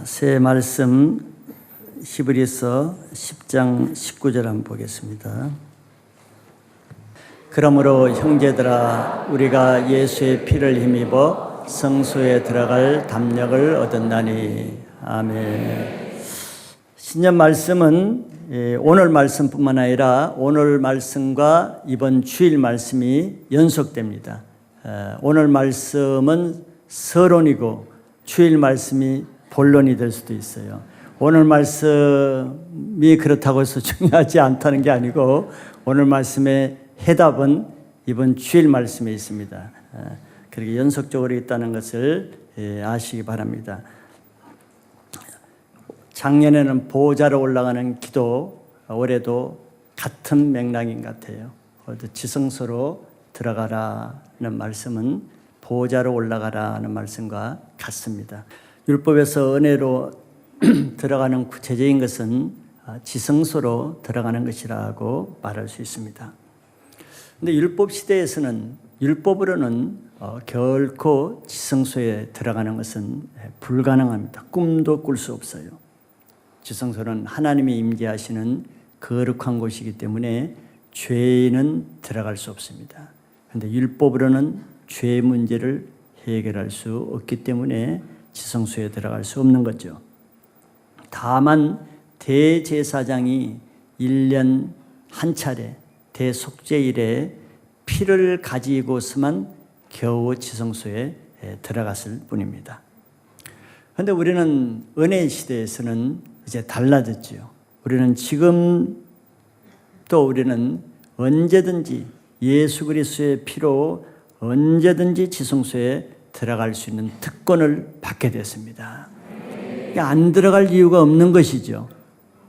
새 말씀 히브리서 10장 19절 한번 보겠습니다. 그러므로 형제들아 우리가 예수의 피를 힘입어 성소에 들어갈 담력을 얻었나니. 아멘. 신년 말씀은 오늘 말씀뿐만 아니라 오늘 말씀과 이번 주일 말씀이 연속됩니다. 오늘 말씀은 서론이고 주일 말씀이 본론이 될 수도 있어요. 오늘 말씀이 그렇다고 해서 중요하지 않다는 게 아니고 오늘 말씀의 해답은 이번 주일 말씀에 있습니다. 그렇게 연속적으로 있다는 것을 아시기 바랍니다. 작년에는 보호자로 올라가는 기도, 올해도 같은 맥락인 것 같아요. 지성소로 들어가라는 말씀은 보호자로 올라가라는 말씀과 같습니다. 율법에서 은혜로 들어가는 구체적인 것은 지성소로 들어가는 것이라고 말할 수 있습니다. 그런데 율법 시대에서는 율법으로는 결코 지성소에 들어가는 것은 불가능합니다. 꿈도 꿀 수 없어요. 지성소는 하나님이 임재하시는 거룩한 곳이기 때문에 죄인은 들어갈 수 없습니다. 그런데 율법으로는 죄 문제를 해결할 수 없기 때문에 지성소에 들어갈 수 없는 거죠. 다만 대제사장이 1년 한 차례 대속죄일에 피를 가지고서만 겨우 지성소에 들어갔을 뿐입니다. 그런데 우리는 은혜 시대에서는 이제 달라졌죠. 우리는 지금 또 우리는 언제든지 예수 그리스도의 피로 언제든지 지성소에 들어갈 수 있는 특권을 받게 됐습니다. 안 들어갈 이유가 없는 것이죠.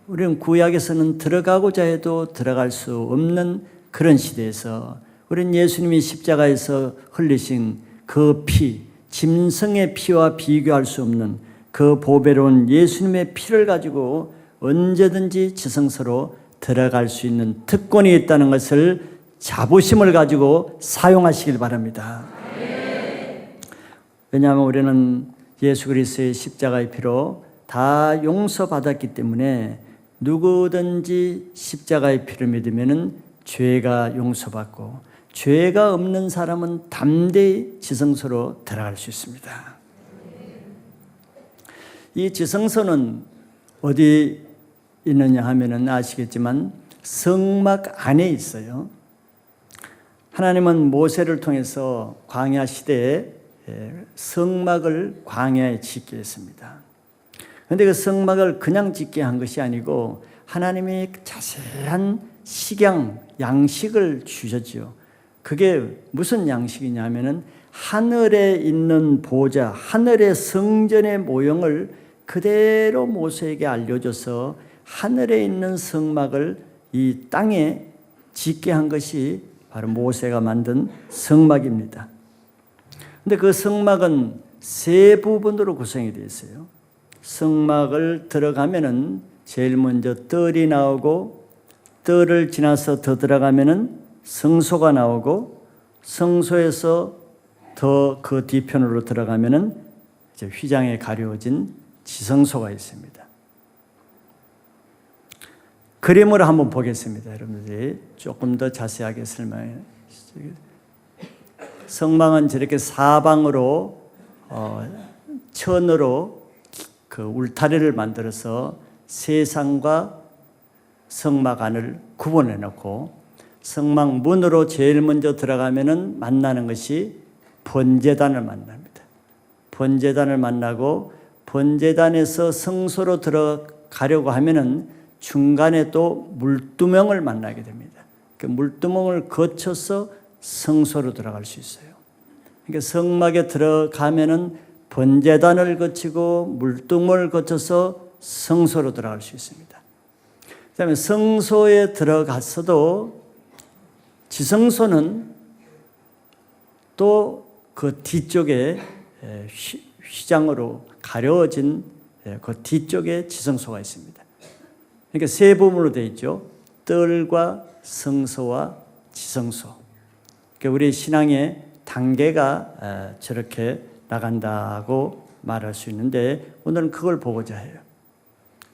우리는 구약에서는 들어가고자 해도 들어갈 수 없는 그런 시대에서 우리는 예수님이 십자가에서 흘리신 그 피, 짐승의 피와 비교할 수 없는 그 보배로운 예수님의 피를 가지고 언제든지 지성소로 들어갈 수 있는 특권이 있다는 것을 자부심을 가지고 사용하시길 바랍니다. 왜냐하면 우리는 예수 그리스도의 십자가의 피로 다 용서받았기 때문에 누구든지 십자가의 피를 믿으면 죄가 용서받고 죄가 없는 사람은 담대히 지성소로 들어갈 수 있습니다. 이 지성소는 어디 있느냐 하면은 아시겠지만 성막 안에 있어요. 하나님은 모세를 통해서 광야 시대에 성막을 광야에 짓게 했습니다. 그런데 그 성막을 그냥 짓게 한 것이 아니고 하나님이 자세한 식양, 양식을 주셨죠. 그게 무슨 양식이냐면은 하늘에 있는 보좌, 하늘의 성전의 모형을 그대로 모세에게 알려줘서 하늘에 있는 성막을 이 땅에 짓게 한 것이 바로 모세가 만든 성막입니다. 근데 그 성막은 세 부분으로 구성이 되어 있어요. 성막을 들어가면은 제일 먼저 뜰이 나오고 뜰을 지나서 더 들어가면은 성소가 나오고 성소에서 더 그 뒤편으로 들어가면은 이제 휘장에 가려진 지성소가 있습니다. 그림으로 한번 보겠습니다. 여러분들이 조금 더 자세하게 설명해. 성막은 저렇게 사방으로 천으로 그 울타리를 만들어서 세상과 성막 안을 구분해 놓고 성막 문으로 제일 먼저 들어가면은 만나는 것이 번제단을 만납니다. 번제단을 만나고 번제단에서 성소로 들어가려고 하면은 중간에 또 물두멍을 만나게 됩니다. 그 물두멍을 거쳐서 성소로 들어갈 수 있어요. 그러니까 성막에 들어가면은 번제단을 거치고 물두멍을 거쳐서 성소로 들어갈 수 있습니다. 그다음에 성소에 들어갔어도 지성소는 또 그 뒤쪽에 휘장으로 가려진 그 뒤쪽에 지성소가 있습니다. 그러니까 세 부분으로 되어 있죠. 뜰과 성소와 지성소. 그러니까 우리 신앙의 단계가 저렇게 나간다고 말할 수 있는데 오늘은 그걸 보고자 해요.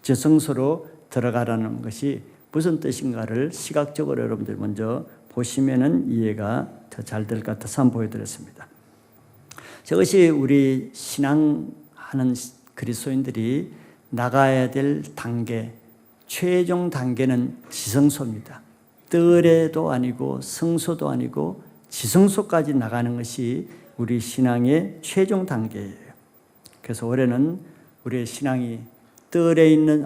지성소로 들어가라는 것이 무슨 뜻인가를 시각적으로 여러분들 먼저 보시면은 이해가 더 잘 될 것 같아서 한번 보여드렸습니다. 저것이 우리 신앙하는 그리스도인들이 나가야 될 단계, 최종 단계는 지성소입니다. 뜰에도 아니고 성소도 아니고 지성소까지 나가는 것이 우리 신앙의 최종 단계예요. 그래서 올해는 우리의 신앙이 뜰에 있는,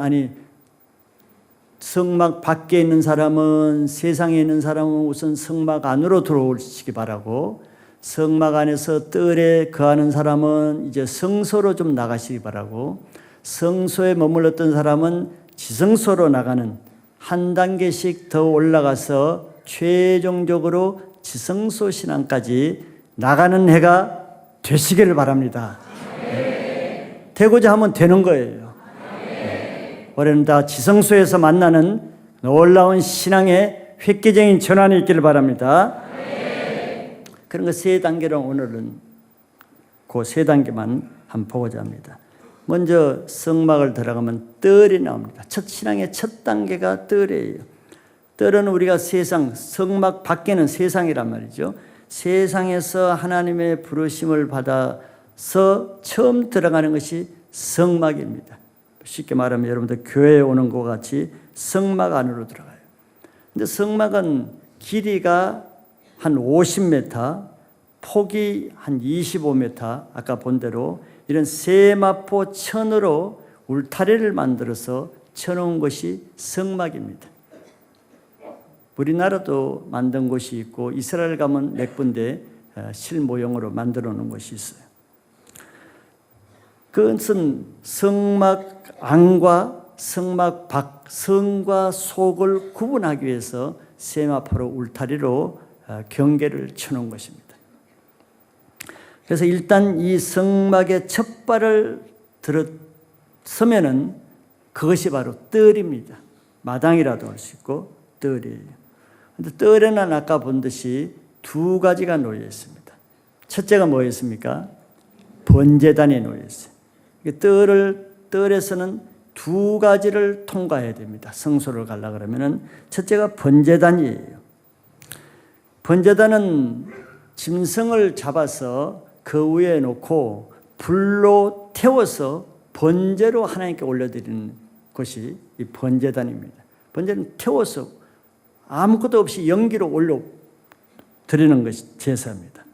성막 밖에 있는 사람은, 세상에 있는 사람은 우선 성막 안으로 들어오시기 바라고, 성막 안에서 뜰에 거하는 사람은 이제 성소로 좀 나가시기 바라고, 성소에 머물렀던 사람은 지성소로 나가는 한 단계씩 더 올라가서 최종적으로 지성소 신앙까지 나가는 해가 되시기를 바랍니다. 네. 되고자 하면 되는 거예요. 네. 올해는 다 지성소에서 만나는 놀라운 신앙의 획기적인 전환이 있기를 바랍니다. 네. 그런 거 세 단계로 오늘은 그 세 단계만 한번 보고자 합니다. 먼저 성막을 들어가면 뜰이 나옵니다. 첫 신앙의 첫 단계가 뜰이에요. 뜰은 우리가 세상, 성막 밖에는 세상이란 말이죠. 세상에서 하나님의 부르심을 받아서 처음 들어가는 것이 성막입니다. 쉽게 말하면 여러분들 교회에 오는 것 같이 성막 안으로 들어가요. 근데 성막은 길이가 한 50m, 폭이 한 25m, 아까 본 대로 이런 세마포 천으로 울타리를 만들어서 쳐놓은 것이 성막입니다. 우리나라도 만든 곳이 있고 이스라엘 가면 몇 군데 실모형으로 만들어 놓은 곳이 있어요. 그것은 성막 안과 성막 밖, 성과 속을 구분하기 위해서 세마포로 울타리로 경계를 쳐놓은 것입니다. 그래서 일단 이 성막의 첫 발을 들어서면은 그것이 바로 뜰입니다. 마당이라도 할 수 있고 뜰이에요. 그런데 뜰에는 아까 본 듯이 두 가지가 놓여 있습니다. 첫째가 뭐였습니까? 번제단이 놓여 있어요. 뜰에서는 두 가지를 통과해야 됩니다. 성소를 가려고 그러면은 첫째가 번제단이에요. 번제단은 짐승을 잡아서 그 위에 놓고 불로 태워서 번제로 하나님께 올려드리는 것이 이 번제단입니다. 번제는 태워서 아무것도 없이 연기로 올려드리는 것이 제사입니다.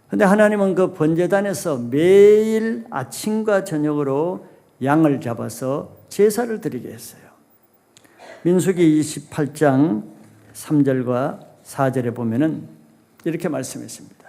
그런데 하나님은 그 번제단에서 매일 아침과 저녁으로 양을 잡아서 제사를 드리게 했어요. 민수기 28장 3절과 4절에 보면은 이렇게 말씀했습니다.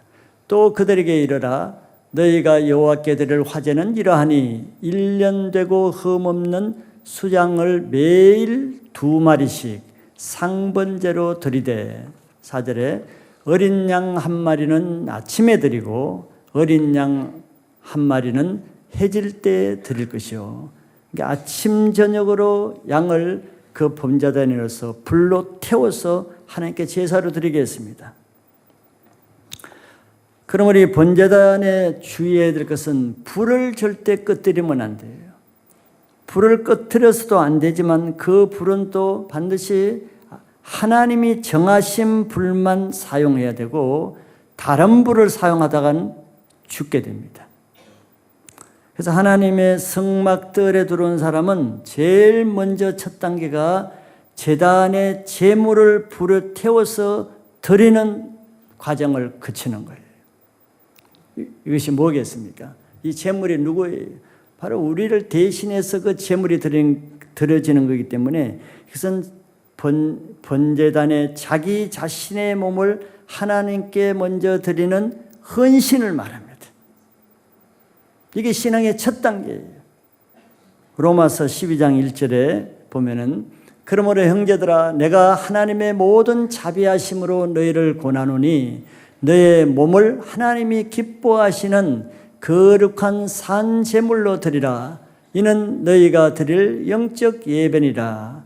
또 그들에게 이르라 너희가 여호와께 드릴 화제는 이러하니 1년 되고 흠없는 수장을 매일 2마리씩 상번제로 드리되 4절에 어린 양 1마리는 아침에 드리고 어린 양 1마리는 해질 때 드릴 것이요. 그러니까 아침 저녁으로 양을 그 번제단에 넣어서 불로 태워서 하나님께 제사로 드리겠습니다. 그럼 우리 번제단에 주의해야 될 것은 불을 절대 꺼뜨리면 안 돼요. 불을 꺼뜨려서도 안 되지만 그 불은 또 반드시 하나님이 정하신 불만 사용해야 되고 다른 불을 사용하다간 죽게 됩니다. 그래서 하나님의 성막뜰에 들어온 사람은 제일 먼저 첫 단계가 제단의 제물을 불에 태워서 드리는 과정을 거치는 거예요. 이것이 뭐겠습니까? 이 제물이 누구예요? 바로 우리를 대신해서 그 제물이 드려지는 거기 때문에 그것은 번제단에 자기 자신의 몸을 하나님께 먼저 드리는 헌신을 말합니다. 이게 신앙의 첫 단계예요. 로마서 12장 1절에 보면은 그러므로 형제들아 내가 하나님의 모든 자비하심으로 너희를 권하노니 너의 몸을 하나님이 기뻐하시는 거룩한 산 제물로 드리라. 이는 너희가 드릴 영적 예배니라.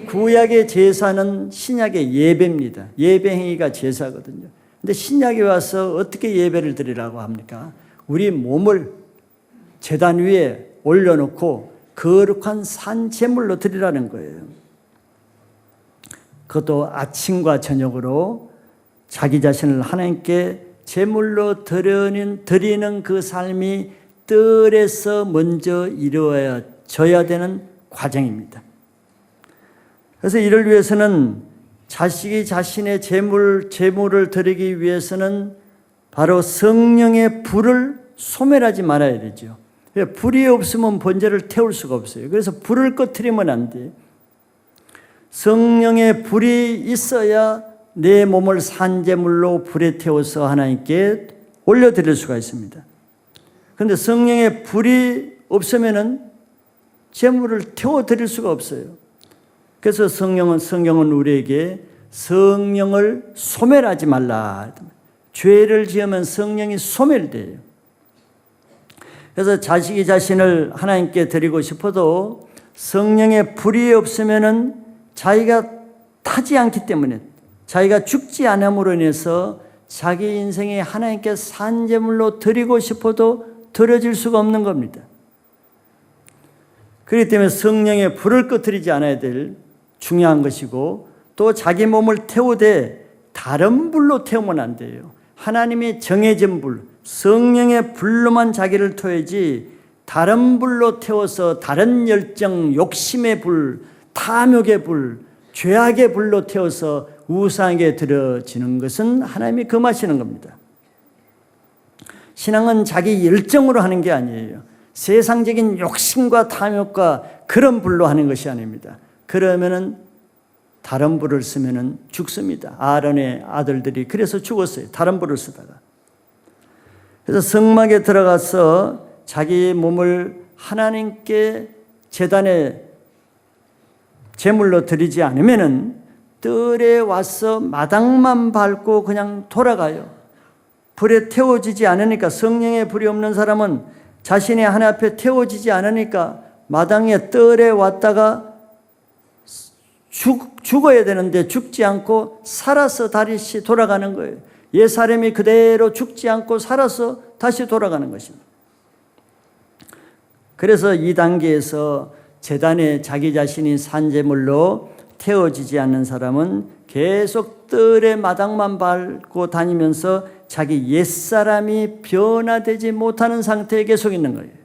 구약의 제사는 신약의 예배입니다. 예배 행위가 제사거든요. 근데 신약에 와서 어떻게 예배를 드리라고 합니까? 우리 몸을 제단 위에 올려놓고 거룩한 산 제물로 드리라는 거예요. 그것도 아침과 저녁으로 자기 자신을 하나님께 제물로 드리는 그 삶이 뜰에서 먼저 이루어져야 되는 과정입니다. 그래서 이를 위해서는 자식이 자신의 제물을 드리기 위해서는 바로 성령의 불을 소멸하지 말아야 되죠. 불이 없으면 번제를 태울 수가 없어요. 그래서 불을 꺼트리면 안 돼요. 성령의 불이 있어야 내 몸을 산제물로 불에 태워서 하나님께 올려드릴 수가 있습니다. 그런데 성령의 불이 없으면은 제물을 태워드릴 수가 없어요. 그래서 성경은 우리에게 성령을 소멸하지 말라. 죄를 지으면 성령이 소멸돼요. 그래서 자식이 자신을 하나님께 드리고 싶어도 성령의 불이 없으면은 자기가 타지 않기 때문에, 자기가 죽지 않음으로 인해서 자기 인생에 하나님께 산제물로 드리고 싶어도 드려질 수가 없는 겁니다. 그렇기 때문에 성령의 불을 꺼뜨리지 않아야 될 중요한 것이고, 또 자기 몸을 태우되 다른 불로 태우면 안 돼요. 하나님이 정해진 불, 성령의 불로만 자기를 태워야지 다른 불로 태워서 다른 열정, 욕심의 불, 탐욕의 불, 죄악의 불로 태워서 우상에게 드려지는 것은 하나님이 금하시는 겁니다. 신앙은 자기 열정으로 하는 게 아니에요. 세상적인 욕심과 탐욕과 그런 불로 하는 것이 아닙니다. 그러면은 다른 불을 쓰면은 죽습니다. 아론의 아들들이 그래서 죽었어요. 다른 불을 쓰다가. 그래서 성막에 들어가서 자기 몸을 하나님께 제단에 제물로 드리지 않으면은 뜰에 와서 마당만 밟고 그냥 돌아가요. 불에 태워지지 않으니까, 성령의 불이 없는 사람은 자신의 하나님 앞에 태워지지 않으니까 마당에 뜰에 왔다가 죽어야 되는데 죽지 않고 살아서 다시 돌아가는 거예요. 옛 사람이 그대로 죽지 않고 살아서 다시 돌아가는 것입니다. 그래서 이 단계에서 제단에 자기 자신이 산제물로 태워지지 않는 사람은 계속 뜰의 마당만 밟고 다니면서 자기 옛사람이 변화되지 못하는 상태에 계속 있는 거예요.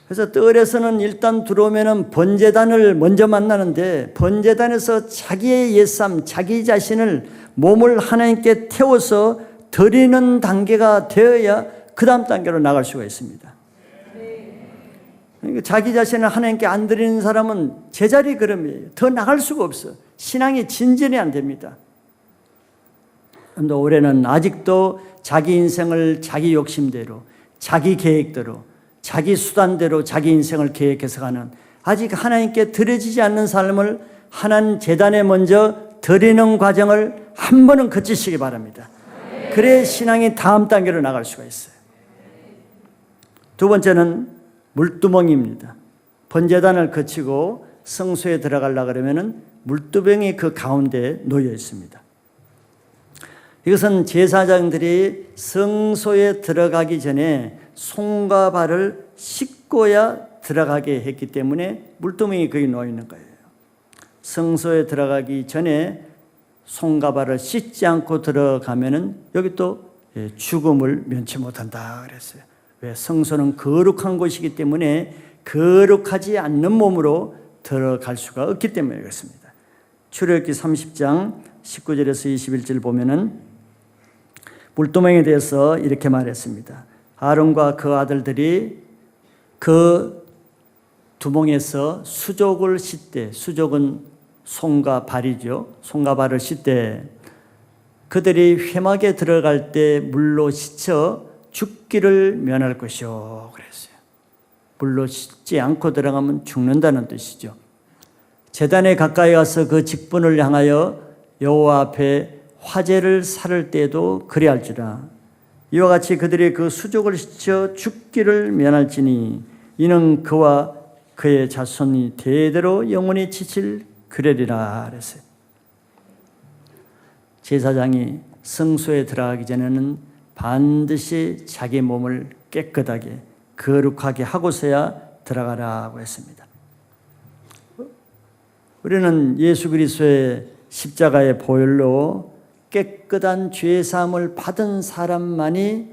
그래서 뜰에서는 일단 들어오면은 번제단을 먼저 만나는데, 번제단에서 자기의 옛삶, 자기 자신을, 몸을 하나님께 태워서 드리는 단계가 되어야 그 다음 단계로 나갈 수가 있습니다. 그러니까 자기 자신을 하나님께 안 드리는 사람은 제자리 걸음이에요. 더 나갈 수가 없어요. 신앙이 진전이 안 됩니다. 그런데 올해는 아직도 자기 인생을 자기 욕심대로, 자기 계획대로, 자기 수단대로 자기 인생을 계획해서 가는, 아직 하나님께 드려지지 않는 삶을 하나님 제단에 먼저 드리는 과정을 한 번은 거치시기 바랍니다. 그래야 신앙이 다음 단계로 나갈 수가 있어요. 두 번째는 물두멍입니다. 번제단을 거치고 성소에 들어가려고 그러면은 물두멍이 그 가운데에 놓여 있습니다. 이것은 제사장들이 성소에 들어가기 전에 손과 발을 씻고야 들어가게 했기 때문에 물두멍이 거기 놓여 있는 거예요. 성소에 들어가기 전에 손과 발을 씻지 않고 들어가면은 여기 또 죽음을 면치 못한다 그랬어요. 왜? 성소는 거룩한 곳이기 때문에 거룩하지 않는 몸으로 들어갈 수가 없기 때문에 그렇습니다. 출애굽기 30장 19절에서 21절 보면은 물두멍에 대해서 이렇게 말했습니다. 아론과 그 아들들이 그 두멍에서 수족을 씻되, 수족은 손과 발이죠. 손과 발을 씻되 그들이 회막에 들어갈 때 물로 씻어 죽기를 면할 것이요 그랬어요. 물로 씻지 않고 들어가면 죽는다는 뜻이죠. 제단에 가까이 가서 그 직분을 향하여 여호와 앞에 화제를 살을 때도 그리할지라. 이와 같이 그들이 그 수족을 씻어 죽기를 면할지니 이는 그와 그의 자손이 대대로 영원히 지칠 그레리라 그랬어요. 제사장이 성소에 들어가기 전에는 반드시 자기 몸을 깨끗하게 거룩하게 하고서야 들어가라고 했습니다. 우리는 예수 그리스도의 십자가의 보혈로 깨끗한 죄사함을 받은 사람만이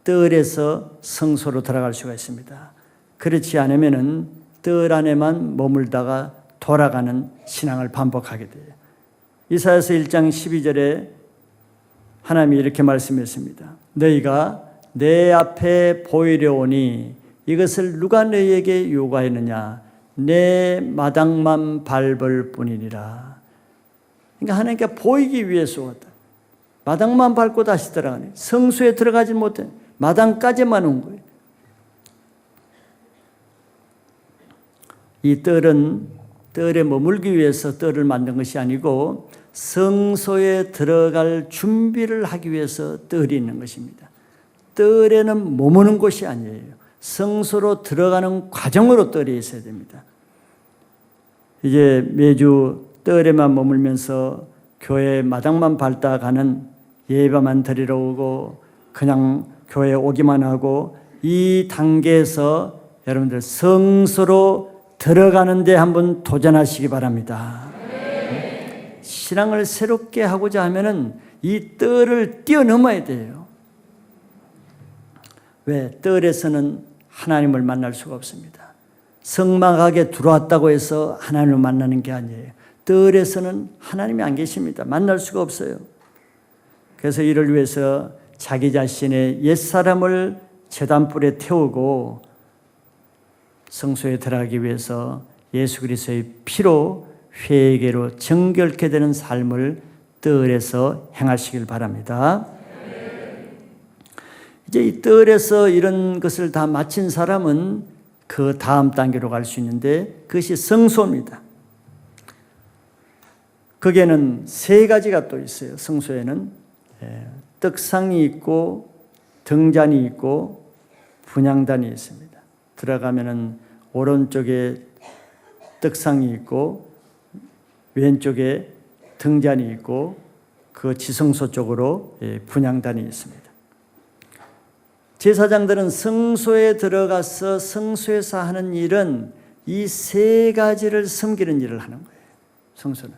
뜰에서 성소로 들어갈 수가 있습니다. 그렇지 않으면 뜰 안에만 머물다가 돌아가는 신앙을 반복하게 돼요. 이사야서 1장 12절에 하나님이 이렇게 말씀했습니다. 너희가 내 앞에 보이려 오니 이것을 누가 너희에게 요구하였느냐? 내 마당만 밟을 뿐이니라. 그러니까 하나님께 보이기 위해서 왔다. 마당만 밟고 다시 들어가네. 성소에 들어가지 못해. 마당까지만 온 거예요. 이 뜰에 머물기 위해서 뜰을 만든 것이 아니고 성소에 들어갈 준비를 하기 위해서 뜰이 있는 것입니다. 뜰에는 머무는 곳이 아니에요. 성소로 들어가는 과정으로 뜰이 있어야 됩니다. 이제 매주 뜰에만 머물면서 교회 마당만 밟다 가는 예배만 드리러 오고 그냥 교회에 오기만 하고 이 단계에서 여러분들 성소로 들어가는데 한번 도전하시기 바랍니다. 네. 신앙을 새롭게 하고자 하면은 이 뜰을 뛰어넘어야 돼요. 왜? 뜰에서는 하나님을 만날 수가 없습니다. 성막하게 들어왔다고 해서 하나님을 만나는 게 아니에요. 뜰에서는 하나님이 안 계십니다. 만날 수가 없어요. 그래서 이를 위해서 자기 자신의 옛사람을 제단불에 태우고 성소에 들어가기 위해서 예수 그리스도의 피로 회개로 정결케 되는 삶을 뜰에서 행하시길 바랍니다. 이제 이 뜰에서 이런 것을 다 마친 사람은 그 다음 단계로 갈 수 있는데 그것이 성소입니다. 거기에는 세 가지가 또 있어요. 성소에는 떡상이 있고 등잔이 있고 분향단이 있습니다. 들어가면은 오른쪽에 떡상이 있고 왼쪽에 등잔이 있고 그 지성소 쪽으로 분향단이 있습니다. 제사장들은 성소에 들어가서 성소에서 하는 일은 이 세 가지를 섬기는 일을 하는 거예요. 성소는.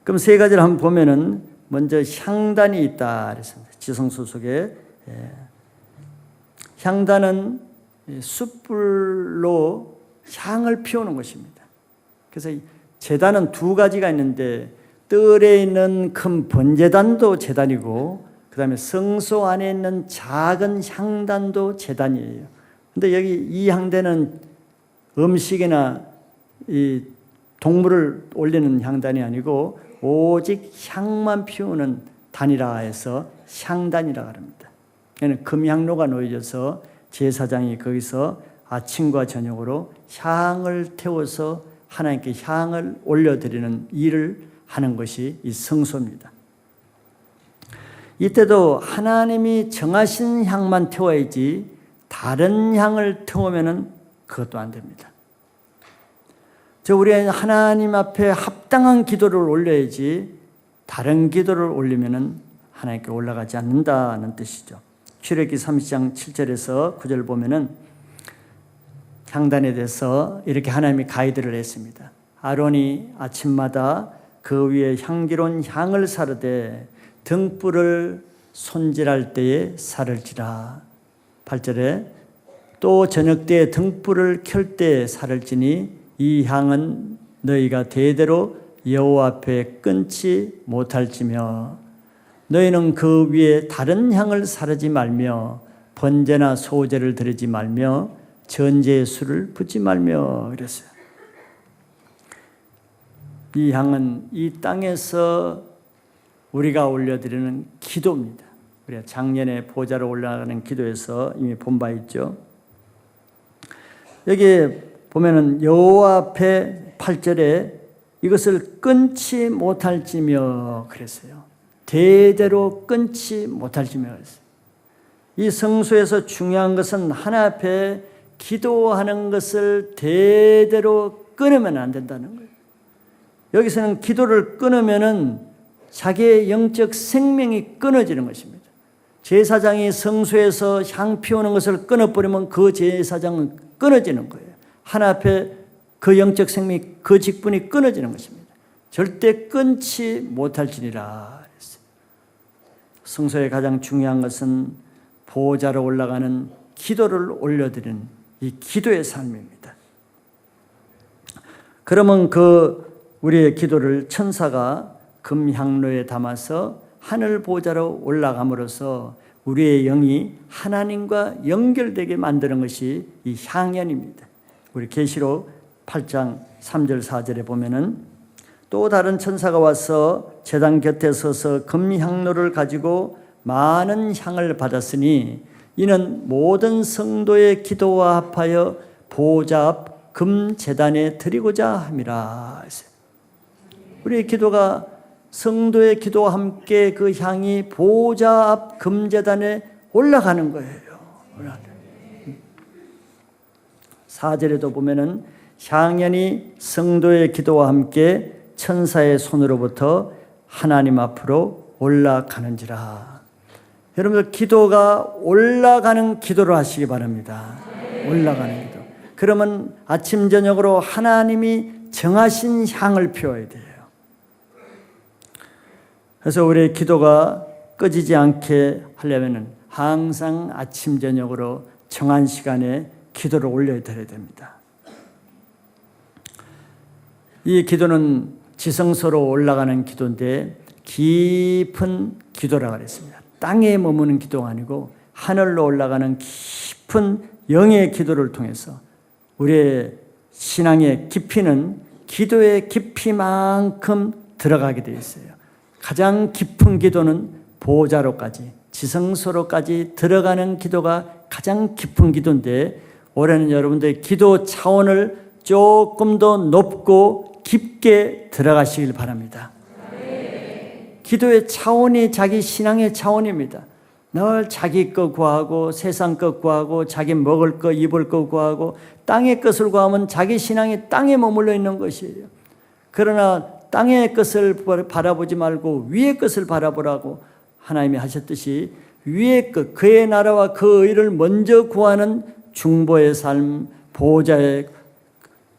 그럼 세 가지를 한번 보면은 먼저 향단이 있다 그랬습니다. 지성소 속에 향단은 숯불로 향을 피우는 것입니다. 그래서 제단은 두 가지가 있는데 뜰에 있는 큰 번제단도 제단이고 그 다음에 성소 안에 있는 작은 향단도 제단이에요. 그런데 여기 이 향단은 음식이나 이 동물을 올리는 향단이 아니고 오직 향만 피우는 단이라 해서 향단이라고 합니다. 금향로가 놓여져서 제사장이 거기서 아침과 저녁으로 향을 태워서 하나님께 향을 올려드리는 일을 하는 것이 이 성소입니다. 이때도 하나님이 정하신 향만 태워야지 다른 향을 태우면 그것도 안 됩니다. 우리 하나님 앞에 합당한 기도를 올려야지 다른 기도를 올리면 하나님께 올라가지 않는다는 뜻이죠. 출애굽기 30장 7절에서 9절 보면은 향단에 대해서 이렇게 하나님이 가이드를 했습니다. 아론이 아침마다 그 위에 향기로운 향을 사르되 등불을 손질할 때에 사를지라. 8절에 또 저녁 때에 등불을 켤 때에 사를지니 이 향은 너희가 대대로 여호와 앞에 끊지 못할지며 너희는 그 위에 다른 향을 사르지 말며 번제나 소제를 드리지 말며 전제의 술을 붓지 말며 그랬어요. 이 향은 이 땅에서 우리가 올려드리는 기도입니다. 우리가 작년에 보좌로 올라가는 기도에서 이미 본 바 있죠. 여기에 보면은 여호와 앞에 8절에 이것을 끊지 못할지며 그랬어요. 대대로 끊지 못할지며 그랬어요. 이 성소에서 중요한 것은 하나님 앞에 기도하는 것을 대대로 끊으면 안 된다는 거예요. 여기서는 기도를 끊으면은 자기의 영적 생명이 끊어지는 것입니다. 제사장이 성소에서 향 피우는 것을 끊어버리면 그 제사장은 끊어지는 거예요. 하나님 앞에 그 영적 생명이, 그 직분이 끊어지는 것입니다. 절대 끊지 못할지니라. 성소의 가장 중요한 것은 보호자로 올라가는 기도를 올려드리는 이 기도의 삶입니다. 그러면 우리의 기도를 천사가 금향로에 담아서 하늘 보호자로 올라감으로써 우리의 영이 하나님과 연결되게 만드는 것이 이 향연입니다. 우리 계시록 8장 3절 4절에 보면은 또 다른 천사가 와서 제단 곁에 서서 금향로를 가지고 많은 향을 받았으니 이는 모든 성도의 기도와 합하여 보호자 앞 금제단에 드리고자 함이라. 우리의 기도가 성도의 기도와 함께 그 향이 보호자 앞 금제단에 올라가는 거예요. 4절에도 보면은 향연이 성도의 기도와 함께 천사의 손으로부터 하나님 앞으로 올라가는지라. 여러분들 기도가 올라가는 기도를 하시기 바랍니다. 올라가는 기도. 그러면 아침 저녁으로 하나님이 정하신 향을 피워야 돼요. 그래서 우리의 기도가 꺼지지 않게 하려면 항상 아침 저녁으로 정한 시간에 기도를 올려드려야 됩니다. 이 기도는 지성소로 올라가는 기도인데 깊은 기도라고 그랬습니다. 땅에 머무는 기도가 아니고 하늘로 올라가는 깊은 영의 기도를 통해서 우리의 신앙의 깊이는 기도의 깊이만큼 들어가게 되어 있어요. 가장 깊은 기도는 보호자로까지, 지성소로까지 들어가는 기도가 가장 깊은 기도인데, 올해는 여러분들의 기도 차원을 조금 더 높고 깊게 들어가시길 바랍니다. 기도의 차원이 자기 신앙의 차원입니다. 늘 자기 것 구하고 세상 것 구하고 자기 먹을 것 입을 것 구하고 땅의 것을 구하면 자기 신앙이 땅에 머물러 있는 것이에요. 그러나 땅의 것을 바라보지 말고 위의 것을 바라보라고 하나님이 하셨듯이 위의 것, 그의 나라와 그 의를 먼저 구하는 중보의 삶, 보호자의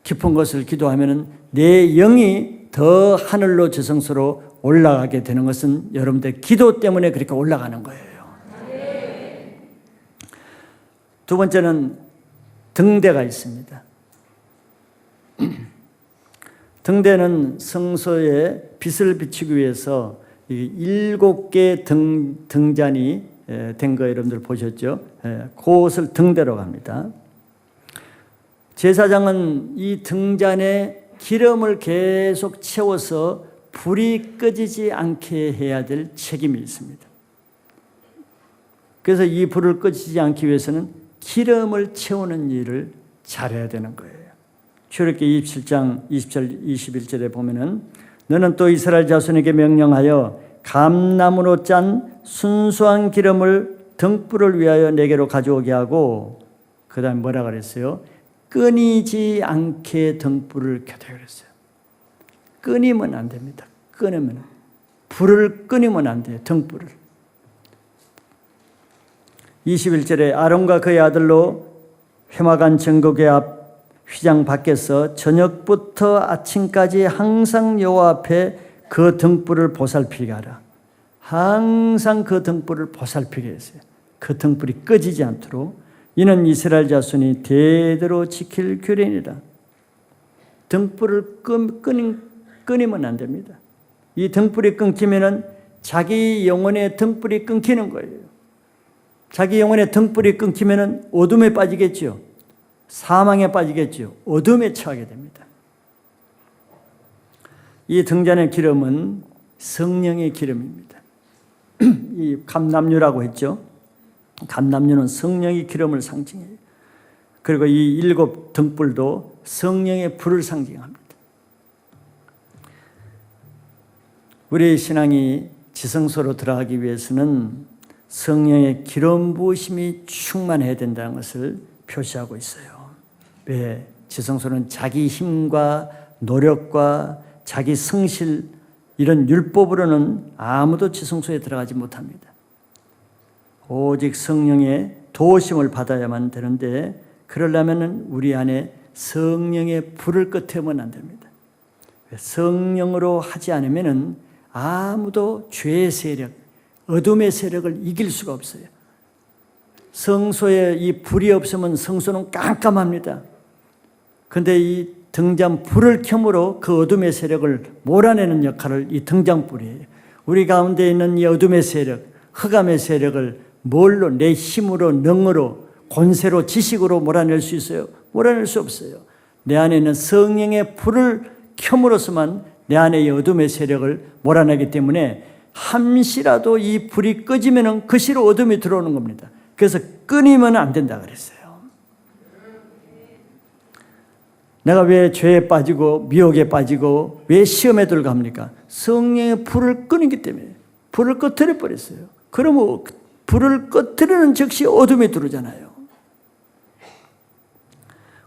깊은 것을 기도하면 내 영이 더 하늘로 지성소로 올라가게 되는 것은 여러분들 기도 때문에 그렇게 올라가는 거예요. 두 번째는 등대가 있습니다. 등대는 성소에 빛을 비추기 위해서 7개 등잔이 된 거 여러분들 보셨죠? 그것을 등대로 합니다. 제사장은 이 등잔에 기름을 계속 채워서 불이 꺼지지 않게 해야 될 책임이 있습니다. 그래서 이 불을 꺼지지 않기 위해서는 기름을 채우는 일을 잘해야 되는 거예요. 출애굽기 27장 20절 21절에 보면은 너는 또 이스라엘 자손에게 명령하여 감나무로 짠 순수한 기름을 등불을 위하여 내게로 가져오게 하고, 그 다음에 뭐라 그랬어요? 끊이지 않게 등불을 켜라 그랬어요. 끊이면 안 됩니다. 끊으면 불을 끊으면 안 돼요. 등불을. 21절에 아론과 그의 아들로 회막안 정거궤 앞 휘장 밖에서 저녁부터 아침까지 항상 여호와 앞에 그 등불을 보살피게 하라. 항상 그 등불을 보살피게 했어요. 그 등불이 꺼지지 않도록. 이는 이스라엘 자손이 대대로 지킬 규례니라. 등불을 끊으면 안 됩니다. 이 등불이 끊기면은 자기 영혼의 등불이 끊기는 거예요. 자기 영혼의 등불이 끊기면은 어둠에 빠지겠죠. 사망에 빠지겠죠. 어둠에 처하게 됩니다. 이 등잔의 기름은 성령의 기름입니다. 이 감람유라고 했죠. 감람유는 성령의 기름을 상징해요. 그리고 이 7 등불도 성령의 불을 상징합니다. 우리의 신앙이 지성소로 들어가기 위해서는 성령의 기름 부으심이 충만해야 된다는 것을 표시하고 있어요. 왜? 지성소는 자기 힘과 노력과 자기 성실, 이런 율법으로는 아무도 지성소에 들어가지 못합니다. 오직 성령의 도우심을 받아야만 되는데, 그러려면 우리 안에 성령의 불을 끄트면 안 됩니다. 성령으로 하지 않으면 아무도 죄의 세력, 어둠의 세력을 이길 수가 없어요. 성소에 이 불이 없으면 성소는 깜깜합니다. 그런데 이 등잔 불을 켬으로 그 어둠의 세력을 몰아내는 역할을 이 등잔불이 해요. 우리 가운데 있는 이 어둠의 세력, 흑암의 세력을 뭘로, 내 힘으로, 능으로, 권세로, 지식으로 몰아낼 수 있어요? 몰아낼 수 없어요. 내 안에 있는 성령의 불을 켬으로서만 내 안에 이 어둠의 세력을 몰아내기 때문에 함시라도 이 불이 꺼지면 그 시로 어둠이 들어오는 겁니다. 그래서 끊이면 안 된다 그랬어요. 내가 왜 죄에 빠지고 미혹에 빠지고 왜 시험에 들어갑니까? 성령의 불을 끊이기 때문에. 불을 꺼트려 버렸어요. 그러면 불을 꺼트리는 즉시 어둠이 들어오잖아요.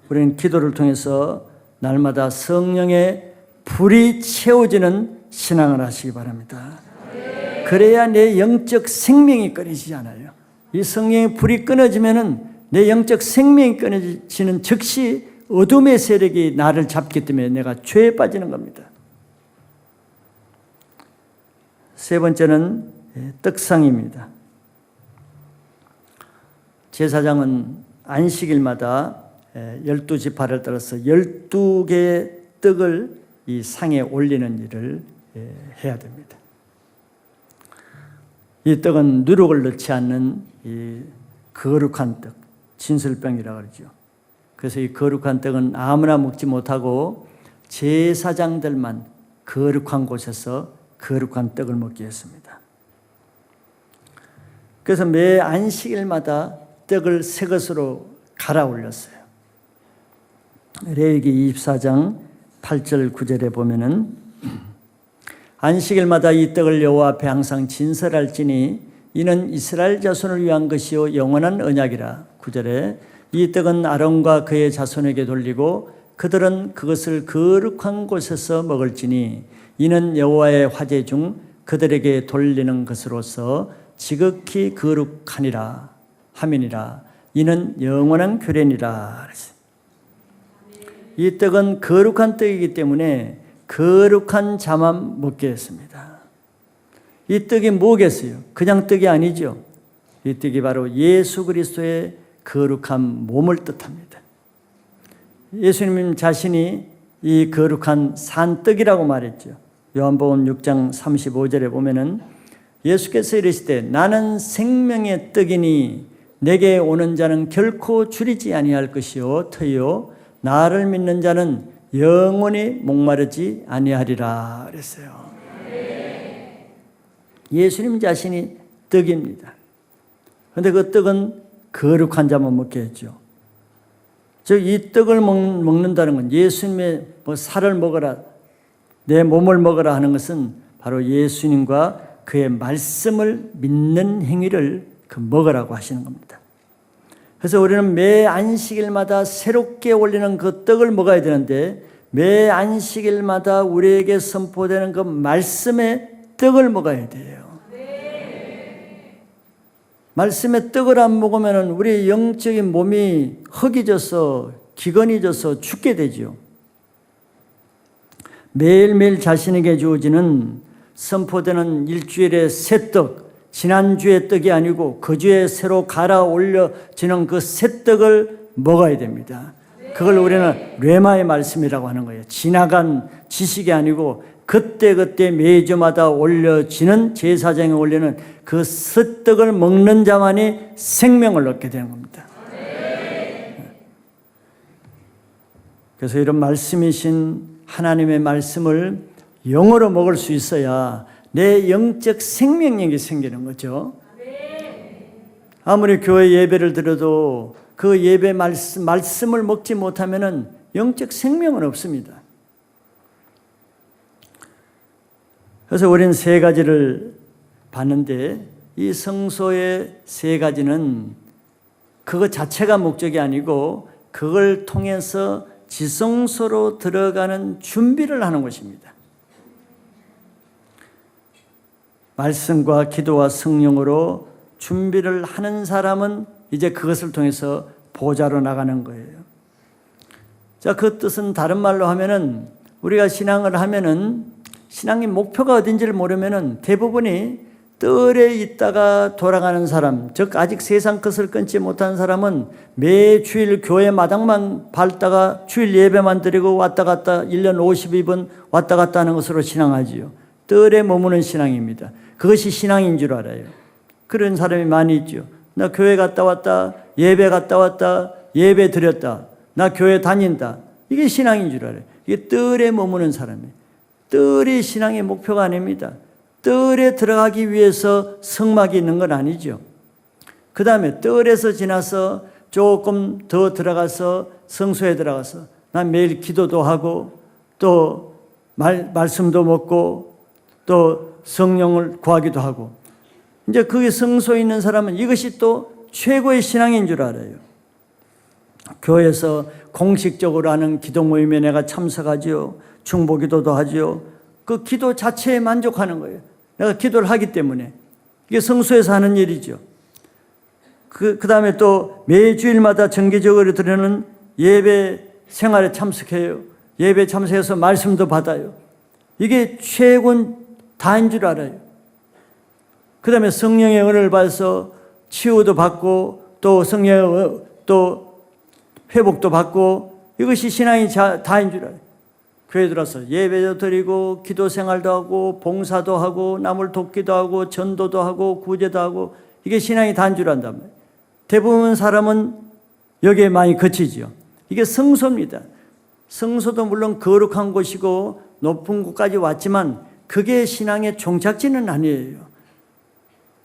우리는 기도를 통해서 날마다 성령의 불이 채워지는 신앙을 하시기 바랍니다. 그래야 내 영적 생명이 끊어지지 않아요. 이 성령의 불이 끊어지면은 내 영적 생명이 끊어지는 즉시 어둠의 세력이 나를 잡기 때문에 내가 죄에 빠지는 겁니다. 세 번째는 떡상입니다. 제사장은 안식일마다 12지파를 따라서 12개의 떡을 이 상에 올리는 일을 해야 됩니다. 이 떡은 누룩을 넣지 않는 이 거룩한 떡, 진설병이라고 그러죠. 그래서 이 거룩한 떡은 아무나 먹지 못하고 제사장들만 거룩한 곳에서 거룩한 떡을 먹게 했습니다. 그래서 매 안식일마다 떡을 새 것으로 갈아 올렸어요. 레위기 24장 8절 9절에 보면은 안식일마다 이 떡을 여호와 앞에 항상 진설할지니 이는 이스라엘 자손을 위한 것이요 영원한 언약이라. 9절에 이 떡은 아론과 그의 자손에게 돌리고 그들은 그것을 거룩한 곳에서 먹을지니 이는 여호와의 화제 중 그들에게 돌리는 것으로서 지극히 거룩하니라 하민이라. 이는 영원한 규례니라. 이 떡은 거룩한 떡이기 때문에 거룩한 자만 먹게 했습니다. 이 떡이 뭐겠어요? 그냥 떡이 아니죠. 이 떡이 바로 예수 그리스도의 거룩한 몸을 뜻합니다. 예수님 자신이 이 거룩한 산떡이라고 말했죠. 요한복음 6장 35절에 보면은 예수께서 이르시되 나는 생명의 떡이니 내게 오는 자는 결코 줄이지 아니할 것이요 터요 나를 믿는 자는 영원히 목마르지 아니하리라 그랬어요. 예수님 자신이 떡입니다. 그런데 그 떡은 거룩한 자만 먹게 했죠. 즉 이 떡을 먹는다는 건 예수님의 살을 먹어라, 내 몸을 먹어라 하는 것은 바로 예수님과 그의 말씀을 믿는 행위를 먹으라고 하시는 겁니다. 그래서 우리는 매 안식일마다 새롭게 올리는 그 떡을 먹어야 되는데 매 안식일마다 우리에게 선포되는 그 말씀의 떡을 먹어야 돼요. 말씀의 떡을 안 먹으면 우리 영적인 몸이 허기져서 기근이 져서 죽게 되죠. 매일매일 자신에게 주어지는 선포되는 일주일의 새 떡, 지난주의 떡이 아니고 그 주에 새로 갈아 올려지는 그 새 떡을 먹어야 됩니다. 그걸 우리는 뢰마의 말씀이라고 하는 거예요. 지나간 지식이 아니고 그때그때 매주마다 올려지는 제사장에 올리는 그 새 떡을 먹는 자만이 생명을 얻게 되는 겁니다. 그래서 이런 말씀이신 하나님의 말씀을 영어로 먹을 수 있어야 내 영적 생명력이 생기는 거죠. 아무리 교회 예배를 드려도 그 예배 말씀을 먹지 못하면 영적 생명은 없습니다. 그래서 우리는 세 가지를 봤는데 이 성소의 세 가지는 그것 자체가 목적이 아니고 그걸 통해서 지성소로 들어가는 준비를 하는 것입니다. 말씀과 기도와 성령으로 준비를 하는 사람은 이제 그것을 통해서 보좌로 나가는 거예요. 자, 그 뜻은 다른 말로 하면은 우리가 신앙을 하면은 신앙의 목표가 어딘지를 모르면은 대부분이 뜰에 있다가 돌아가는 사람, 즉 아직 세상 것을 끊지 못한 사람은 매 주일 교회 마당만 밟다가 주일 예배만 드리고 왔다 갔다 1년 52번 왔다 갔다 하는 것으로 신앙하지요. 뜰에 머무는 신앙입니다. 그것이 신앙인 줄 알아요. 그런 사람이 많이 있죠. 나 교회 갔다 왔다, 예배 갔다 왔다, 예배 드렸다, 나 교회 다닌다. 이게 신앙인 줄 알아요. 이게 뜰에 머무는 사람이에요. 뜰이 신앙의 목표가 아닙니다. 뜰에 들어가기 위해서 성막이 있는 건 아니죠. 그 다음에 뜰에서 지나서 조금 더 들어가서 성소에 들어가서 난 매일 기도도 하고 또 말씀도 먹고 또 성령을 구하기도 하고, 이제 그게 성소에 있는 사람은 이것이 또 최고의 신앙인 줄 알아요. 교회에서 공식적으로 하는 기도 모임에 내가 참석하지요. 중보기도도 하지요. 그 기도 자체에 만족하는 거예요. 내가 기도를 하기 때문에. 이게 성소에서 하는 일이죠. 그 다음에 또 매주일마다 정기적으로 드리는 예배 생활에 참석해요. 예배 참석해서 말씀도 받아요. 이게 최고는 다인 줄 알아요. 그 다음에 성령의 은혜를 받아서 치유도 받고 또 성령의 또 회복도 받고, 이것이 신앙이 다인 줄 알아요. 교회 들어서 예배도 드리고 기도 생활도 하고 봉사도 하고 남을 돕기도 하고 전도도 하고 구제도 하고, 이게 신앙이 다인 줄 안단 말이에요. 대부분 사람은 여기에 많이 그치죠. 이게 성소입니다. 성소도 물론 거룩한 곳이고 높은 곳까지 왔지만 그게 신앙의 종착지는 아니에요.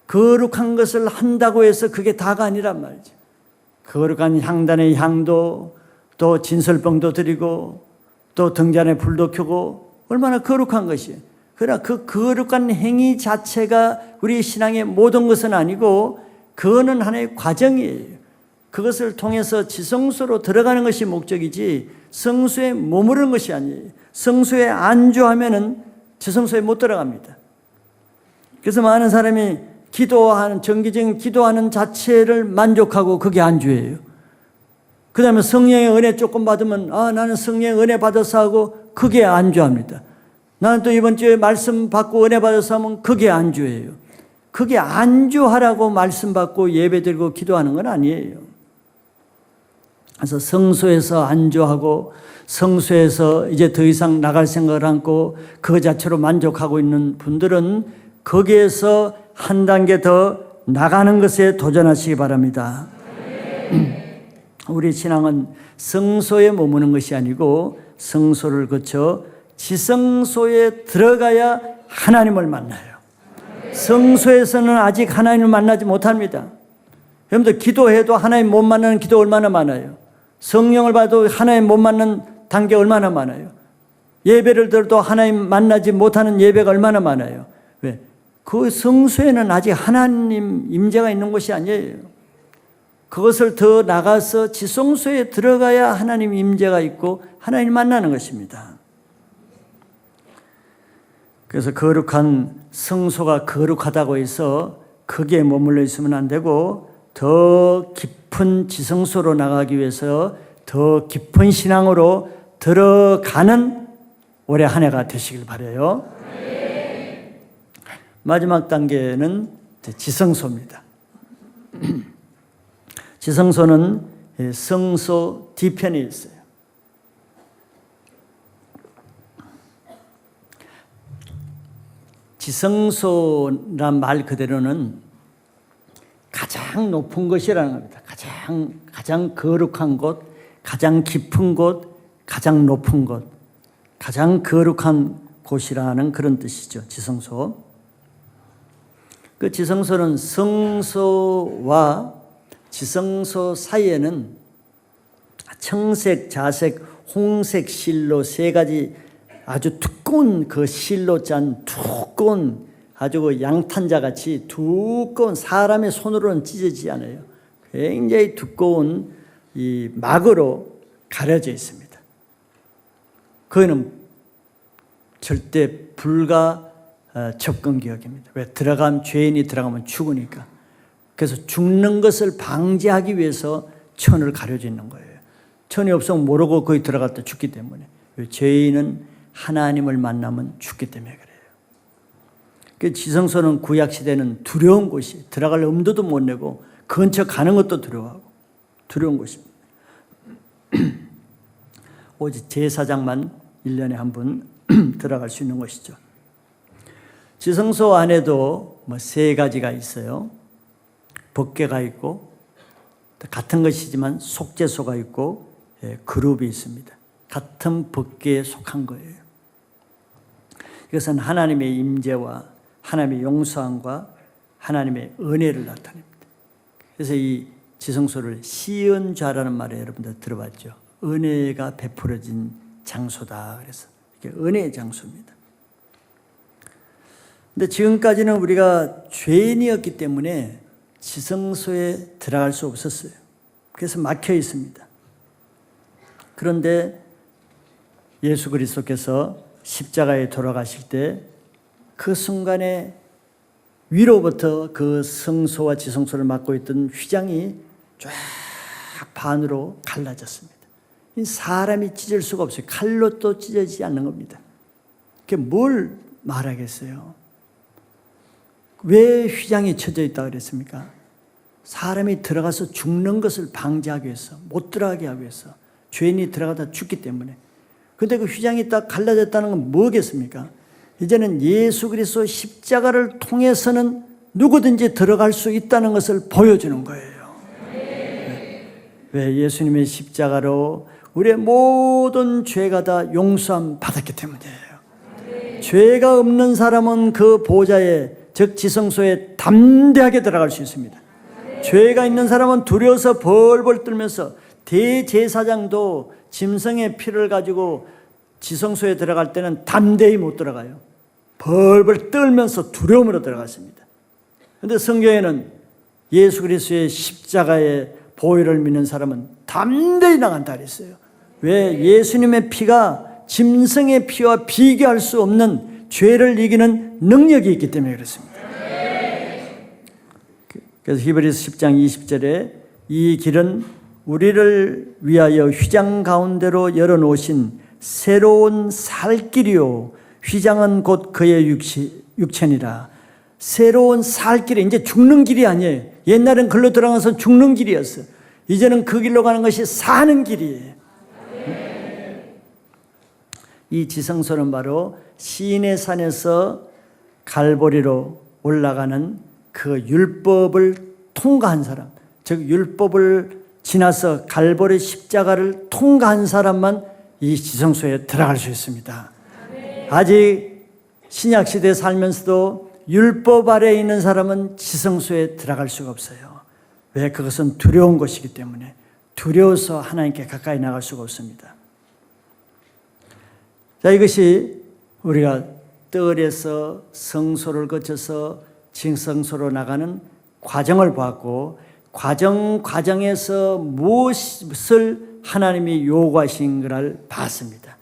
거룩한 것을 한다고 해서 그게 다가 아니란 말이죠. 거룩한 향단의 향도 또 진설병도 드리고 또 등잔에 불도 켜고 얼마나 거룩한 것이에요. 그러나 그 거룩한 행위 자체가 우리 신앙의 모든 것은 아니고 그거는 하나의 과정이에요. 그것을 통해서 지성소로 들어가는 것이 목적이지 성소에 머무르는 것이 아니에요. 성소에 안주하면은 지성소에 못 들어갑니다. 그래서 많은 사람이 기도하는, 정기적인 기도하는 자체를 만족하고 그게 안주예요. 그 다음에 성령의 은혜 조금 받으면 나는 성령의 은혜 받아서 하고 그게 안주합니다. 나는 또 이번 주에 말씀 받고 은혜 받아서 하면 그게 안주예요. 그게 안주하라고 말씀 받고 예배 드리고 기도하는 건 아니에요. 그래서 성소에서 안주하고 성소에서 이제 더 이상 나갈 생각을 않고 그 자체로 만족하고 있는 분들은 거기에서 한 단계 더 나가는 것에 도전하시기 바랍니다. 우리 신앙은 성소에 머무는 것이 아니고 성소를 거쳐 지성소에 들어가야 하나님을 만나요. 성소에서는 아직 하나님을 만나지 못합니다. 여러분들 기도해도 하나님 못 만나는 기도 얼마나 많아요. 성령을 봐도 하나님 못 만나는 단계 얼마나 많아요. 예배를 들어도 하나님 만나지 못하는 예배가 얼마나 많아요. 왜? 그 성소에는 아직 하나님 임재가 있는 곳이 아니에요. 그것을 더 나가서 지성소에 들어가야 하나님 임재가 있고 하나님 만나는 것입니다. 그래서 거룩한 성소가 거룩하다고 해서 거기에 머물러 있으면 안 되고 더 깊은 지성소로 나가기 위해서 더 깊은 신앙으로 들어가는 올해 한 해가 되시길 바라요. 마지막 단계는 지성소입니다. 지성소는 성소 뒤편에 있어요. 지성소란 말 그대로는 가장 높은 곳이라는 겁니다. 가장 거룩한 곳, 가장 깊은 곳, 가장 높은 곳, 가장 거룩한 곳이라는 그런 뜻이죠. 지성소. 그 지성소는 성소와 지성소 사이에는 청색, 자색, 홍색 실로 세 가지 아주 두꺼운 그 실로 짠 두꺼운 아주 그 양탄자 같이 두꺼운, 사람의 손으로는 찢어지지 않아요. 굉장히 두꺼운 이 막으로 가려져 있습니다. 그거는 절대 불과 접근기역입니다. 왜? 죄인이 들어가면 죽으니까. 그래서 죽는 것을 방지하기 위해서 천을 가려져 있는 거예요. 천이 없으면 모르고 거기 들어갔다 죽기 때문에. 죄인은 하나님을 만나면 죽기 때문에 그래요. 그 지성소는 구약시대는 두려운 곳이, 들어갈 엄두도 못 내고 근처 가는 것도 두려워하고 두려운 곳입니다. 오직 제사장만 1년에 한 번 들어갈 수 있는 것이죠. 지성소 안에도 3가지가 있어요. 법궤가 있고, 같은 것이지만 속죄소가 있고, 그룹이 있습니다. 같은 법궤에 속한 거예요. 이것은 하나님의 임재와 하나님의 용서함과 하나님의 은혜를 나타냅니다. 그래서 이 지성소를 시은좌라는 말을 여러분들 들어봤죠. 은혜가 베풀어진 장소다. 그래서 이게 은혜의 장소입니다. 근데 지금까지는 우리가 죄인이었기 때문에 지성소에 들어갈 수 없었어요. 그래서 막혀 있습니다. 그런데 예수 그리스도께서 십자가에 돌아가실 때 그 순간에 위로부터 그 성소와 지성소를 막고 있던 휘장이 쫙 반으로 갈라졌습니다. 사람이 찢을 수가 없어요. 칼로 또 찢어지지 않는 겁니다. 그게 뭘 말하겠어요? 왜 휘장이 쳐져 있다고 그랬습니까? 사람이 들어가서 죽는 것을 방지하기 위해서, 못 들어가게 하기 위해서, 죄인이 들어가다 죽기 때문에. 그런데 그 휘장이 딱 갈라졌다는 건 뭐겠습니까? 이제는 예수 그리스도 십자가를 통해서는 누구든지 들어갈 수 있다는 것을 보여주는 거예요. 왜? 예수님의 십자가로 우리의 모든 죄가 다 용서함 받았기 때문이에요. 죄가 없는 사람은 그 보좌에, 즉 지성소에 담대하게 들어갈 수 있습니다. 죄가 있는 사람은 두려워서 벌벌 떨면서, 대제사장도 짐승의 피를 가지고 지성소에 들어갈 때는 담대히 못 들어가요. 벌벌 떨면서 두려움으로 들어갔습니다. 그런데 성경에는 예수 그리스도의 십자가의 보혈을 믿는 사람은 담대히 나간다 그랬어요. 왜? 예수님의 피가 짐승의 피와 비교할 수 없는 죄를 이기는 능력이 있기 때문에 그렇습니다. 그래서 히브리서 10장 20절에 이 길은 우리를 위하여 휘장 가운데로 열어놓으신 새로운 살 길이요, 휘장은 곧 그의 육체니라. 새로운 살 길이, 이제 죽는 길이 아니에요. 옛날엔 글로 들어가서 죽는 길이었어요. 이제는 그 길로 가는 것이 사는 길이에요. 이 지성소는 바로 시인의 산에서 갈보리로 올라가는 그 율법을 통과한 사람, 즉 율법을 지나서 갈보리 십자가를 통과한 사람만 이 지성소에 들어갈 수 있습니다. 아직 신약시대에 살면서도 율법 아래에 있는 사람은 지성소에 들어갈 수가 없어요. 왜? 그것은 두려운 것이기 때문에. 두려워서 하나님께 가까이 나갈 수가 없습니다. 자, 이것이 우리가 뜰에서 성소를 거쳐서 지성소로 나가는 과정을 보았고, 과정에서 무엇을 하나님이 요구하신 걸 봤습니다.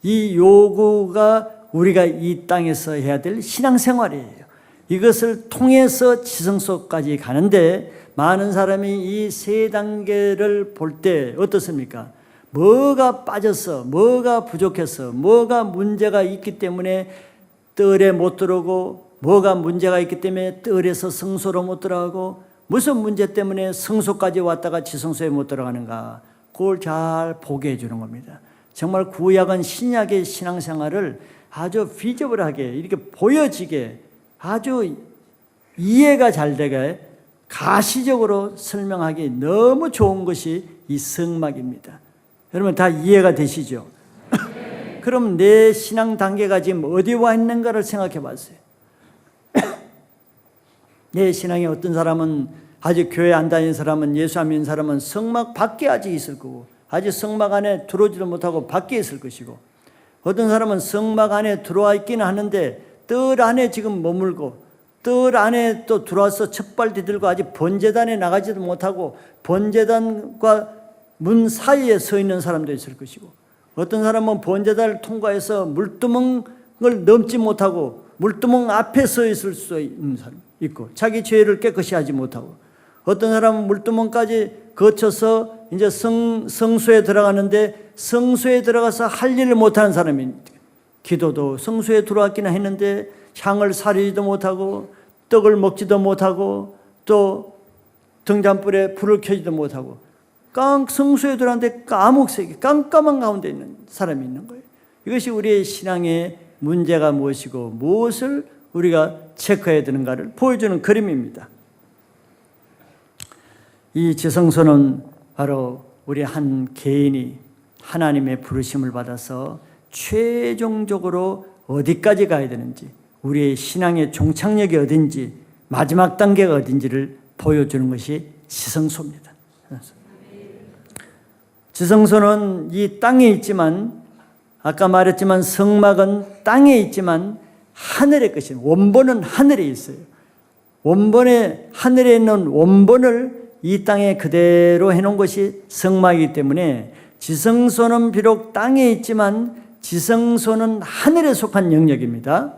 이 요구가 우리가 이 땅에서 해야 될 신앙생활이에요. 이것을 통해서 지성소까지 가는데, 많은 사람이 이 3단계를 볼 때 어떻습니까? 뭐가 빠져서, 뭐가 부족해서, 뭐가 문제가 있기 때문에 뜰에 못 들어오고, 뭐가 문제가 있기 때문에 뜰에서 성소로 못 들어가고, 무슨 문제 때문에 성소까지 왔다가 지성소에 못 들어가는가, 그걸 잘 보게 해주는 겁니다. 정말 구약은 신약의 신앙생활을 아주 비저블하게 이렇게 보여지게, 아주 이해가 잘 되게 가시적으로 설명하기 너무 좋은 것이 이 성막입니다. 여러분 다 이해가 되시죠? 그럼 내 신앙 단계가 지금 어디 와 있는가를 생각해 봤어요. 내 신앙에 어떤 사람은, 아직 교회 안 다니는 사람은, 예수 안 믿는 사람은 성막 밖에 아직 있을 거고, 아직 성막 안에 들어오지도 못하고 밖에 있을 것이고, 어떤 사람은 성막 안에 들어와 있기는 하는데 뜰 안에 지금 머물고, 뜰 안에 또 들어와서 척발 뒤들고 아직 번제단에 나가지도 못하고 번제단과 문 사이에 서 있는 사람도 있을 것이고, 어떤 사람은 번제단을 통과해서 물두멍을 넘지 못하고 물두멍 앞에 서 있을 수 있는 사람 있고, 자기 죄를 깨끗이 하지 못하고, 어떤 사람은 물두멍까지 거쳐서 이제 성소에 들어가는데 성소에 들어가서 할 일을 못하는 사람이 있는, 기도도 성소에 들어왔기는 했는데 향을 사리지도 못하고 떡을 먹지도 못하고 또 등잔불에 불을 켜지도 못하고 성소에 들어왔는데 까묵색이 깜깜한 가운데 있는 사람이 있는 거예요. 이것이 우리의 신앙의 문제가 무엇이고 무엇을 우리가 체크해야 되는가를 보여주는 그림입니다. 이 지성소는 바로 우리 한 개인이 하나님의 부르심을 받아서 최종적으로 어디까지 가야 되는지, 우리의 신앙의 종착역이 어딘지, 마지막 단계가 어딘지를 보여주는 것이 지성소입니다. 지성소는 이 땅에 있지만, 아까 말했지만 성막은 땅에 있지만 하늘의 것입니다. 원본은 하늘에 있어요. 원본에, 하늘에 있는 원본을 이 땅에 그대로 해놓은 것이 성막이기 때문에 지성소는 비록 땅에 있지만 지성소는 하늘에 속한 영역입니다.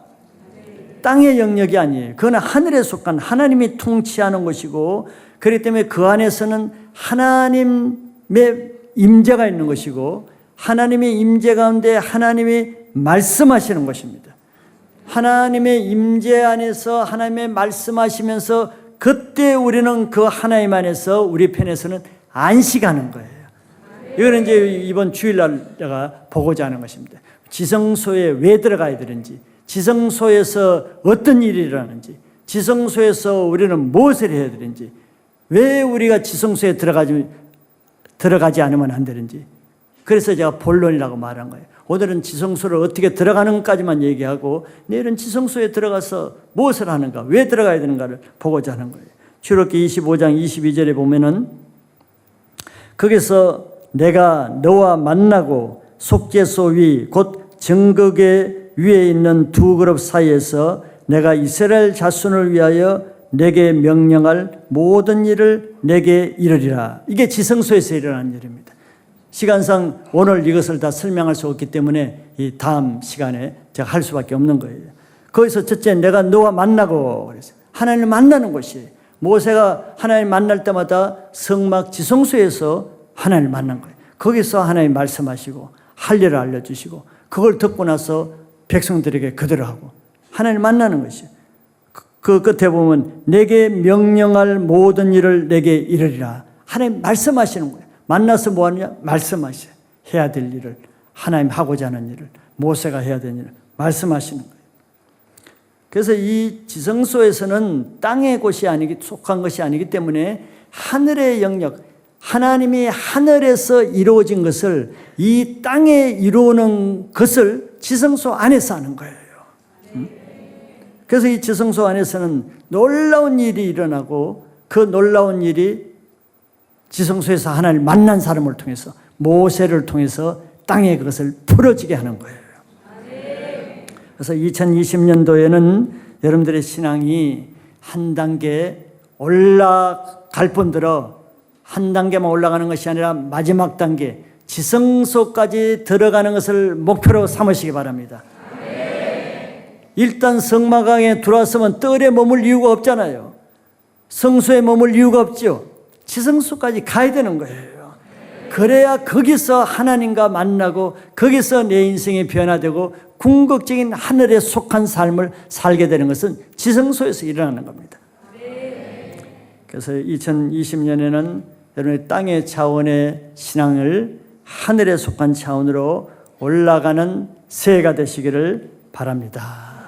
땅의 영역이 아니에요. 그건 하늘에 속한 하나님이 통치하는 것이고, 그렇기 때문에 그 안에서는 하나님의 임재가 있는 것이고, 하나님의 임재 가운데 하나님이 말씀하시는 것입니다. 하나님의 임재 안에서 하나님의 말씀하시면서 그때 우리는 그 하나님 안에서 우리 편에서는 안식하는 거예요. 이거는 이제 이번 주일날 제가 보고자 하는 것입니다. 지성소에 왜 들어가야 되는지, 지성소에서 어떤 일이 일어나는지, 지성소에서 우리는 무엇을 해야 되는지, 왜 우리가 지성소에 들어가지 않으면 안 되는지. 그래서 제가 본론이라고 말한 거예요. 오늘은 지성소를 어떻게 들어가는 것까지만 얘기하고, 내일은 지성소에 들어가서 무엇을 하는가, 왜 들어가야 되는가를 보고자 하는 거예요. 출애굽기 25장 22절에 보면은, 거기서 내가 너와 만나고 속죄소 위 곧 정극의 위에 있는 두 그룹 사이에서 내가 이스라엘 자손을 위하여 내게 명령할 모든 일을 내게 이르리라. 이게 지성소에서 일어난 일입니다. 시간상 오늘 이것을 다 설명할 수 없기 때문에 이 다음 시간에 제가 할 수밖에 없는 거예요. 거기서 첫째, 내가 너와 만나고, 그래서 하나님을 만나는 곳이에요. 모세가 하나님 만날 때마다 성막 지성소에서 하나님을 만난 거예요. 거기서 하나님 말씀하시고 할 일을 알려주시고, 그걸 듣고 나서 백성들에게 그대로 하고 하나님을 만나는 것이에요. 그 끝에 보면 내게 명령할 모든 일을 내게 이르리라. 하나님 말씀하시는 거예요. 만나서 뭐 하느냐? 말씀하셔요. 해야 될 일을, 하나님 하고자 하는 일을, 모세가 해야 되는 일을 말씀하시는 거예요. 그래서 이 지성소에서는 땅의 곳이 속한 것이 아니기 때문에 하늘의 영역, 하나님이 하늘에서 이루어진 것을 이 땅에 이루는 것을 지성소 안에서 하는 거예요. 그래서 이 지성소 안에서는 놀라운 일이 일어나고, 그 놀라운 일이 지성소에서 하나님을 만난 사람을 통해서, 모세를 통해서 땅에 그것을 풀어지게 하는 거예요. 그래서 2020년도에는 여러분들의 신앙이 한 단계 올라갈 뿐더러 한 단계만 올라가는 것이 아니라 마지막 단계 지성소까지 들어가는 것을 목표로 삼으시기 바랍니다. 일단 성막안에 들어왔으면 뜰에 머물 이유가 없잖아요. 성소에 머물 이유가 없죠. 지성소까지 가야 되는 거예요. 그래야 거기서 하나님과 만나고 거기서 내 인생이 변화되고 궁극적인 하늘에 속한 삶을 살게 되는 것은 지성소에서 일어나는 겁니다. 그래서 2020년에는 여러분의 땅의 차원의 신앙을 하늘에 속한 차원으로 올라가는 새해가 되시기를 바랍니다.